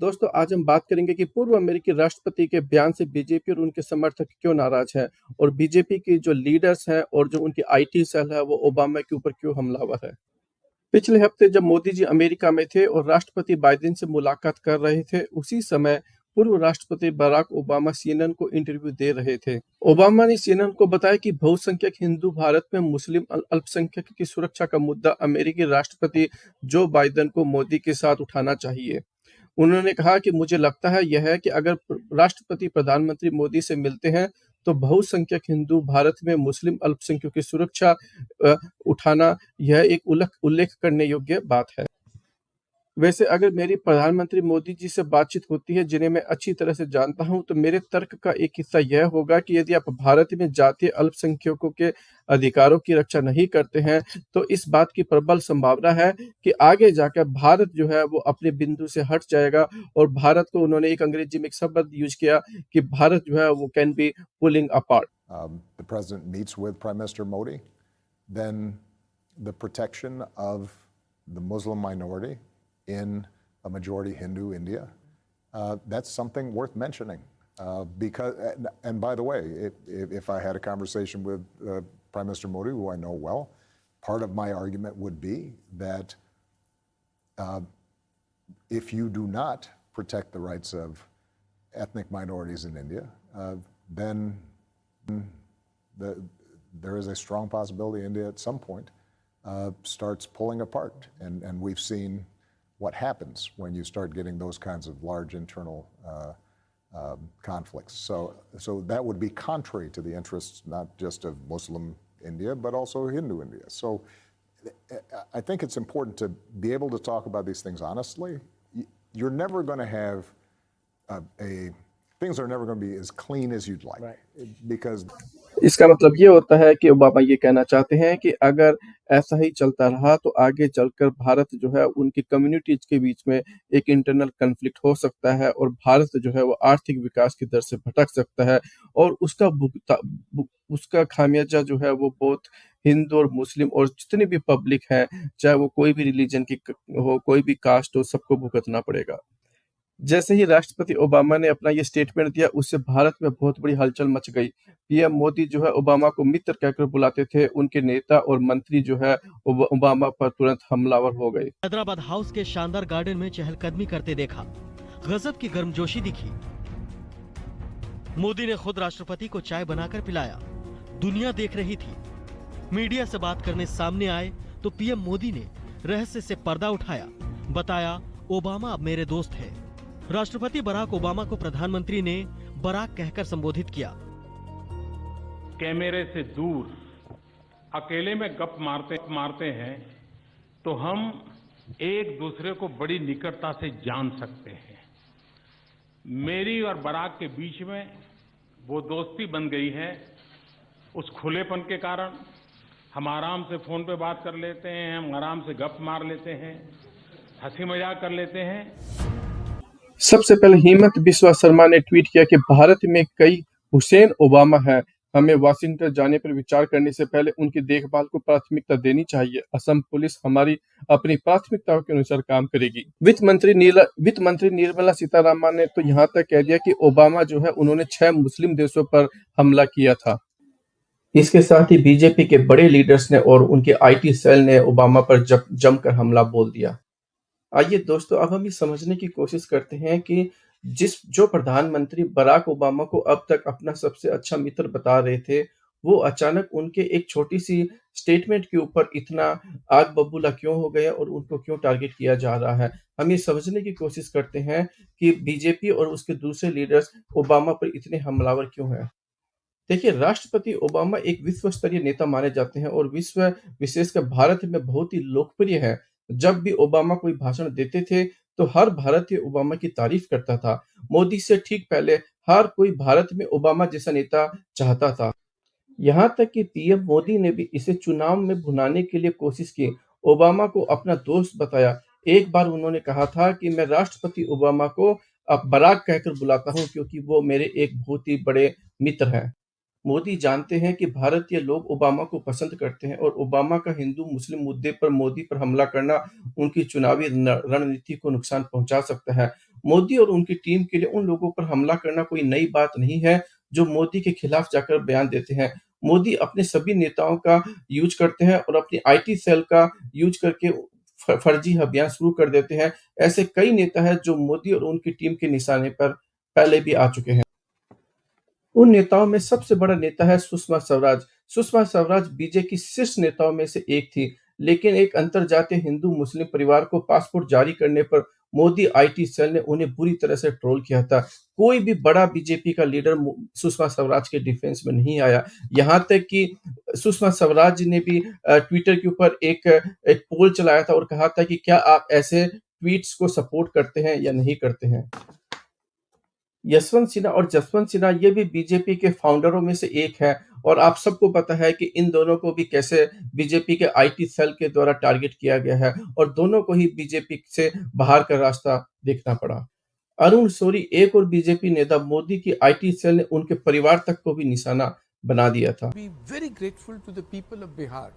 दोस्तों, आज हम बात करेंगे कि पूर्व अमेरिकी राष्ट्रपति के बयान से बीजेपी और उनके समर्थक क्यों नाराज हैं और बीजेपी की जो लीडर्स हैं और जो उनकी आईटी सेल है, वो ओबामा के ऊपर क्यों हमलावर है। पिछले हफ्ते जब मोदी जी अमेरिका में थे और राष्ट्रपति बाइडेन से मुलाकात कर रहे थे, उसी समय पूर्व राष्ट्रपति बराक ओबामा सीएनएन को इंटरव्यू दे रहे थे। ओबामा ने सीएनएन को बताया कि बहुसंख्यक हिंदू भारत में मुस्लिम अल्पसंख्यक की सुरक्षा का मुद्दा अमेरिकी राष्ट्रपति जो बाइडेन को मोदी के साथ उठाना चाहिए। उन्होंने कहा कि मुझे लगता है यह है कि अगर राष्ट्रपति प्रधानमंत्री मोदी से मिलते हैं तो बहुसंख्यक हिंदू भारत में मुस्लिम अल्पसंख्यकों की सुरक्षा उठाना यह एक उल्लेख करने योग्य बात है। वैसे अगर मेरी प्रधानमंत्री मोदी जी से बातचीत होती है, जिन्हें मैं अच्छी तरह से जानता हूं, तो मेरे तर्क का एक हिस्सा यह होगा कि यदि आप भारत में जातीय अल्पसंख्यकों के अधिकारों की रक्षा नहीं करते हैं, तो इस बात की प्रबल संभावना है कि आगे जाकर भारत जो है वो अपने बिंदु से हट जाएगा। और भारत को उन्होंने एक अंग्रेजी में एक शब्द यूज किया कि भारत जो है वो can be pulling apart. The president meets with Prime Minister Modi, then the protection of the Muslim minority in a majority Hindu India, that's something worth mentioning. Because, and by the way, if I had a conversation with Prime Minister Modi, who I know well, part of my argument would be that if you do not protect the rights of ethnic minorities in India, then there is a strong possibility India at some point starts pulling apart. And we've seen what happens when you start getting those kinds of large internal conflicts. So that would be contrary to the interests not just of Muslim India, but also Hindu India. So I think it's important to be able to talk about these things honestly. You're never going to have things are never going to be as clean as you'd like, right? Because इसका मतलब ये होता है कि Obama ये कहना चाहते हैं कि अगर ऐसा ही चलता रहा तो आगे चलकर भारत जो है उनकी कम्युनिटीज के बीच में एक इंटरनल कन्फ्लिक्ट हो सकता है और भारत जो है वो आर्थिक विकास की दर से भटक सकता है और उसका खामियाजा जो है वो बहुत हिंदू और मुस्लिम और जितने भी पब्लिक है, चाहे वो कोई भी रिलीजन की हो, कोई भी कास्ट हो, सबको भुगतना पड़ेगा। जैसे ही राष्ट्रपति ओबामा ने अपना ये स्टेटमेंट दिया, उससे भारत में बहुत बड़ी हलचल मच गई। पीएम मोदी जो है ओबामा को मित्र कहकर बुलाते थे, उनके नेता और मंत्री जो है ओबामा पर तुरंत हमलावर हो गए। हैदराबाद हाउस के शानदार गार्डन में चहलकदमी करते देखा, गजब की गर्मजोशी दिखी। मोदी ने खुद राष्ट्रपति को चाय बनाकर पिलाया, दुनिया देख रही थी। मीडिया से बात करने सामने आए तो पीएम मोदी ने रहस्य से पर्दा उठाया, बताया ओबामा अब मेरे दोस्त हैं। राष्ट्रपति बराक ओबामा को प्रधानमंत्री ने बराक कहकर संबोधित किया। कैमरे से दूर अकेले में गप मारते हैं तो हम एक दूसरे को बड़ी निकटता से जान सकते हैं। मेरी और बराक के बीच में वो दोस्ती बन गई है। उस खुलेपन के कारण हम आराम से फोन पे बात कर लेते हैं, हम आराम से गप मार लेते हैं, हंसी मजाक कर लेते हैं। सबसे पहले हिम्मत बिस्वा शर्मा ने ट्वीट किया कि भारत में कई हुसैन ओबामा हैं, हमें वाशिंगटन जाने पर विचार करने से पहले उनकी देखभाल को प्राथमिकता देनी चाहिए। असम पुलिस हमारी अपनी प्राथमिकताओं के अनुसार काम करेगी। वित्त मंत्री निर्मला सीतारामन ने तो यहाँ तक कह दिया कि ओबामा जो है उन्होंने 6 मुस्लिम देशों पर हमला किया था। इसके साथ ही बीजेपी के बड़े लीडर्स ने और उनके आईटी सेल ने ओबामा पर जमकर हमला बोल दिया। आइए दोस्तों, अब हम ये समझने की कोशिश करते हैं कि जो प्रधानमंत्री बराक ओबामा को अब तक अपना सबसे अच्छा मित्र बता रहे थे, वो अचानक उनके एक छोटी सी स्टेटमेंट के ऊपर इतना आग बबूला क्यों हो गया और उनको क्यों टारगेट किया जा रहा है। हम ये समझने की कोशिश करते हैं कि बीजेपी और उसके दूसरे लीडर्स ओबामा पर इतने हमलावर क्यों हैं। देखिए, राष्ट्रपति ओबामा एक विश्व स्तरीय नेता माने जाते हैं और विश्व विशेषकर भारत में बहुत ही लोकप्रिय हैं। जब भी ओबामा कोई भाषण देते थे, तो हर भारतीय ओबामा की तारीफ करता था। मोदी से ठीक पहले हर कोई भारत में ओबामा जैसा नेता चाहता था। यहाँ तक कि पीएम मोदी ने भी इसे चुनाव में भुनाने के लिए कोशिश की, ओबामा को अपना दोस्त बताया। एक बार उन्होंने कहा था कि मैं राष्ट्रपति ओबामा को अब बराक कहकर बुलाता हूँ क्योंकि वो मेरे एक बहुत ही बड़े मित्र हैं। मोदी जानते हैं कि भारतीय लोग ओबामा को पसंद करते हैं और ओबामा का हिंदू-मुस्लिम मुद्दे पर मोदी पर हमला करना उनकी चुनावी रणनीति को नुकसान पहुंचा सकता है। मोदी और उनकी टीम के लिए उन लोगों पर हमला करना कोई नई बात नहीं है, जो मोदी के खिलाफ जाकर बयान देते हैं। मोदी अपने सभी नेताओं का यूज़ करते हैं और अपनी आईटी सेल का यूज़ करके फर्जी अभियान शुरू कर देते हैं। ऐसे कई नेता हैं जो मोदी और उनकी टीम के निशाने पर पहले भी आ चुके हैं। उन नेताओं में सबसे बड़ा नेता है सुषमा स्वराज। सुषमा स्वराज बीजेपी की शीर्ष नेताओं में से एक थी, लेकिन एक अंतरजातीय हिंदू-मुस्लिम परिवार को पासपोर्ट जारी करने पर मोदी आईटी सेल ने उन्हें बुरी तरह से ट्रोल किया था। कोई भी बड़ा बीजेपी का लीडर सुषमा स्वराज के डिफेंस में नहीं आया। यहाँ तक कि सुषमा स्वराज ने भी ट्विटर के ऊपर एक पोल चलाया था और कहा था कि क्या आप ऐसे ट्वीट्स को सपोर्ट करते हैं या नहीं करते हैं? यशवंत सिन्हा और जसवंत सिन्हा ये भी बीजेपी के फाउंडरों में से एक है और आप सबको पता है कि इन दोनों को भी कैसे बीजेपी के आईटी सेल के द्वारा टारगेट किया गया है और दोनों को ही बीजेपी से बाहर का रास्ता देखना पड़ा। अरुण शौरी एक और बीजेपी नेता मोदी की आईटी सेल ने उनके परिवार तक को भी निशाना बना दिया था। Be very grateful to the people of Bihar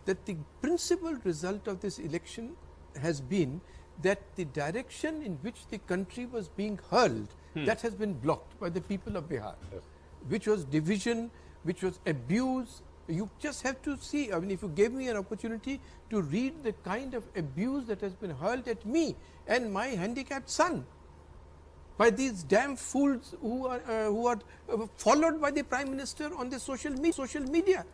that the principal result of this election has been that the direction in which the country was being hurled, that has been blocked by the people of Bihar, which was division, which was abuse. You just have to see, I mean, if you gave me an opportunity to read the kind of abuse that has been hurled at me and my handicapped son by these damn fools who are followed by the Prime Minister on the social media.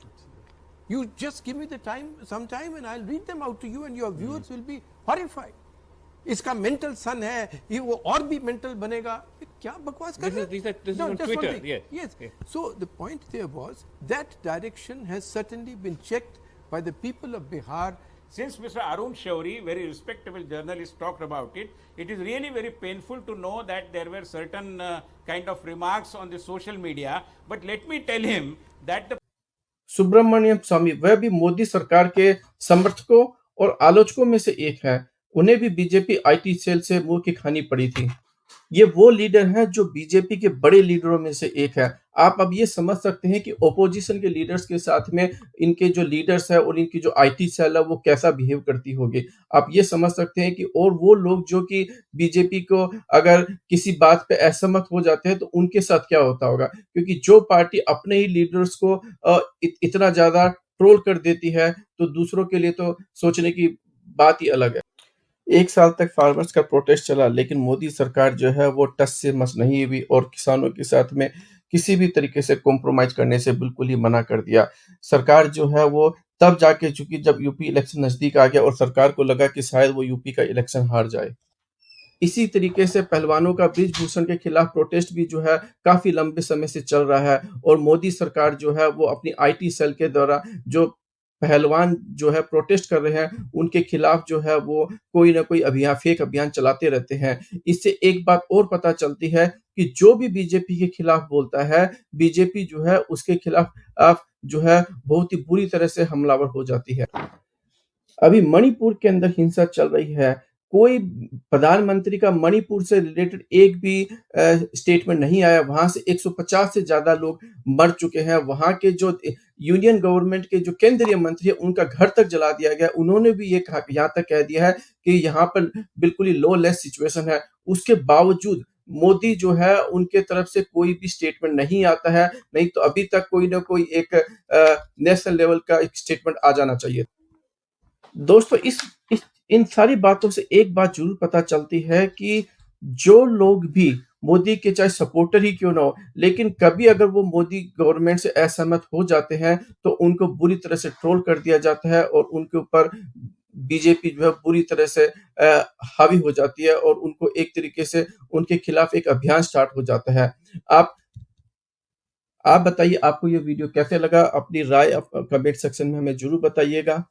You just give me the time, some time, and I'll read them out to you, and your viewers will be horrified. इसका mental सन है, ये वो और भी mental बनेगा, क्या बकवास कर रहे हैं? This is on Twitter, yes. So the point there was that direction has certainly been checked by the people of Bihar. Since Mr. Arun Shauri, very respectable journalist, talked about it, it is really very painful to know that there were certain kind of remarks on the social media. But let me tell him that the Subramaniam स्वामी वह भी मोदी सरकार के समर्थकों और आलोचकों में से एक है। उन्हें भी बीजेपी आईटी सेल से मुंह की खानी पड़ी थी। ये वो लीडर हैं जो बीजेपी के बड़े लीडरों में से एक है। आप अब ये समझ सकते हैं कि ऑपोजिशन के लीडर्स के साथ में इनके जो लीडर्स हैं और इनकी जो आईटी सेल है वो कैसा बिहेव करती होगी। आप ये समझ सकते हैं कि और वो लोग जो कि बीजेपी को अगर किसी बात पे असहमत हो जाते हैं तो उनके साथ क्या होता होगा? क्योंकि जो पार्टी अपने ही लीडर्स को इतना ज़्यादा ट्रोल कर देती है तो दूसरों के लिए तो सोचने की बात ही अलग है। 1 साल तक फार्मर्स का प्रोटेस्ट चला, लेकिन मोदी सरकार जो है वो टस से मस नहीं हुई और किसानों के साथ में किसी भी तरीके से कॉम्प्रोमाइज़ करने से बिल्कुल ही मना कर दिया। सरकार जो है वो तब जाके झुकी जब यूपी इलेक्शन नज़दीक आ गया और सरकार को लगा कि शायद वो यूपी का इलेक्शन हार जाए। इसी तरीके से पहलवानों का बृजभूषण के खिलाफ प्रोटेस्ट भी जो है काफ़ी लंबे समय से चल रहा है और मोदी सरकार जो है वो अपनी आईटी सेल के द्वारा जो पहलवान जो है प्रोटेस्ट कर रहे हैं, उनके खिलाफ जो है वो कोई न कोई फेक अभियान चलाते रहते हैं। इससे एक बात और पता चलती है कि जो भी बीजेपी के खिलाफ बोलता है, बीजेपी जो है उसके खिलाफ जो है बहुत ही बुरी तरह से हमलावर हो जाती है। अभी मणिपुर के अंदर हिंसा चल रही है। कोई प्रधानमंत्री का मणिपुर से रिलेटेड एक भी स्टेटमेंट नहीं आया। वहाँ से 150 से ज़्यादा लोग मर चुके हैं। वहाँ के जो यूनियन गवर्नमेंट के जो केंद्रीय मंत्री हैं, उनका घर तक जला दिया गया। उन्होंने भी ये कहा यहाँ तक कह दिया है कि यहाँ पर बिल्कुल ही लॉलेस सिचुएशन है। उसके बावजूद मोदी जो है उनके तरफ से कोई भी स्टेटमेंट नहीं आता है। नहीं तो अभी तक कोई न कोई एक नेशनल लेवल का एक स्टेटमेंट आ जाना चाहिए। दोस्तों इन सारी बातों से एक बात ज़रूर पता चलती है कि जो लोग भी मोदी के चाहे सपोर्टर ही क्यों ना हो, लेकिन कभी अगर वो मोदी गवर्नमेंट से असहमत हो जाते हैं, तो उनको बुरी तरह से ट्रोल कर दिया जाता है और उनके ऊपर बीजेपी जो है बुरी तरह से हावी हो जाती है और उनको एक तरीके से उनके खिलाफ एक अभियान स्टार्ट हो जाता है। आप बताइए आपको ये वीडियो कैसे लगा? अपनी राय कमेंट सेक्शन में हमें ज़रूर बताइएगा।